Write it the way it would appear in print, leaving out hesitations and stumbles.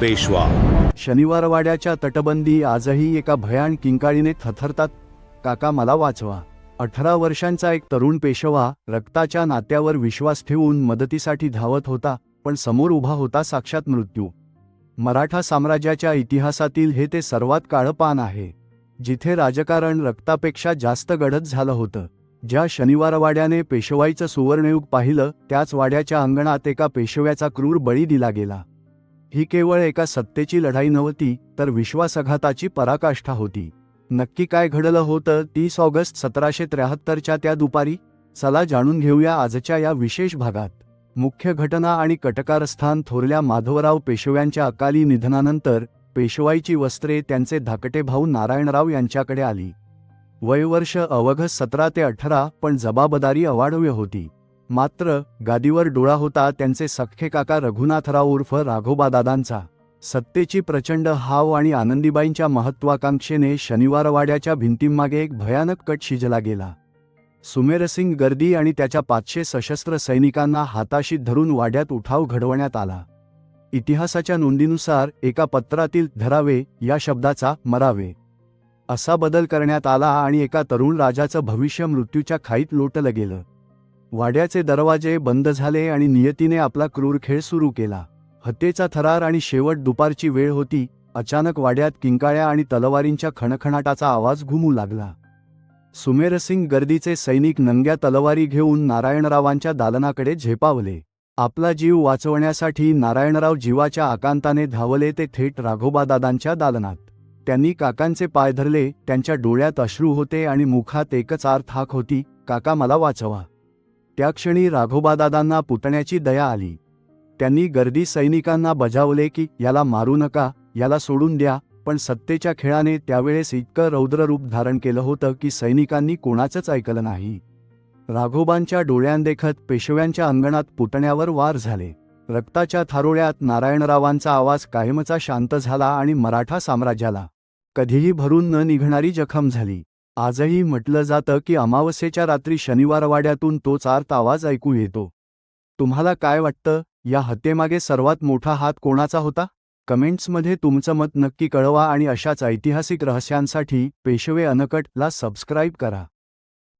पेशवा. शनिवारवाड्याच्या तटबंदी आजही एका भयान किंकाळीने थरथरतात. काका मला वाचवा. 18 वर्षांचा एक तरुण पेशवा रक्ताच्या नात्यावर विश्वास ठेवून मदतीसाठी धावत होता, पण समोर उभा होता साक्षात मृत्यू. मराठा साम्राज्याच्या इतिहासातील हे ते सर्वात काळं पान आहे, जिथे राजकारण रक्तापेक्षा जास्त गडद झालं होतं. ज्या शनिवारवाड्याने पेशवाईचं सुवर्णयुग पाहिलं, त्याच वाड्याच्या अंगणात एका पेशव्याचा क्रूर बळी दिला गेला. ही केवळ एका सत्तेची लढाई नव्हती, तर विश्वासघाताची पराकाष्ठा होती. नक्की काय घडलं होतं 30 ऑगस्ट 1773च्या त्या दुपारी? चला जाणून घेऊया आजच्या या विशेष भागात. मुख्य घटना आणि कटकारस्थान. थोरल्या माधवराव पेशव्यांच्या अकाली निधनानंतर पेशवाईची वस्त्रे त्यांचे धाकटे भाऊ नारायणराव यांच्याकडे आली. वयवर्ष अवघ 17 ते 18, पण जबाबदारी अवाढव्य होती. मात्र गादीवर डोळा होता त्यांचे सख्खे काका रघुनाथराव उर्फ राघोबादादांचा. सत्तेची प्रचंड हाव आणि आनंदीबाईंच्या महत्वाकांक्षेने शनिवारवाड्याच्या भिंतींमागे एक भयानक कट शिजला गेला. सुमेरसिंग गर्दी आणि त्याच्या 500 सशस्त्र सैनिकांना हाताशी धरून वाड्यात उठाव घडवण्यात आला. इतिहासाच्या नोंदीनुसार एका पत्रातील धरावे या शब्दाचा मरावे असा बदल करण्यात आला आणि एका तरुण राजाचं भविष्य मृत्यूच्या खाईत लोटलं गेलं. वाड्याचे दरवाजे बंद झाले आणि नियतीने आपला क्रूर खेळ सुरू केला. हत्येचा थरार आणि शेवट. दुपारची वेळ होती. अचानक वाड्यात किंकाळ्या आणि तलवारींच्या खणखणाटाचा आवाज घुमू लागला. सुमेरसिंग गर्दीचे सैनिक नंग्या तलवारी घेऊन नारायणरावांच्या दालनाकडे झेपावले. आपला जीव वाचवण्यासाठी नारायणराव जीवाच्या आकांताने धावले ते थेट राघोबादादांच्या दालनात. त्यांनी काकांचे पाय धरले. त्यांच्या डोळ्यात अश्रू होते आणि मुखात एकच आर्त हाक होती, काका मला वाचवा. त्या क्षणी राघोबादादांना पुतण्याची दया आली. त्यांनी गर्दी सैनिकांना बजावले की याला मारू नका, याला सोडून द्या. पण सत्तेच्या खेळाने त्यावेळेस इतकं रौद्र रूप धारण केलं होतं की सैनिकांनी कोणाचंच ऐकलं नाही. राघोबांच्या डोळ्यांदेखत पेशव्यांच्या अंगणात पुतण्यावर वार झाले. रक्ताच्या थारोळ्यात नारायणरावांचा आवाज कायमचा शांत झाला आणि मराठा साम्राज्याला कधीही भरून न निघणारी जखम झाली. आजही म्हटलं जातं की अमावस्येच्या रात्री शनिवारवाड्यातून तोच आर्त आवाज ऐकू येतो. तुम्हाला काय वाटतं, या हत्येमागे सर्वात मोठा हात कोणाचा होता? कमेंट्समध्ये तुमचं मत नक्की कळवा आणि अशाच ऐतिहासिक रहस्यांसाठी पेशवे अनकट ला सबस्क्राईब करा.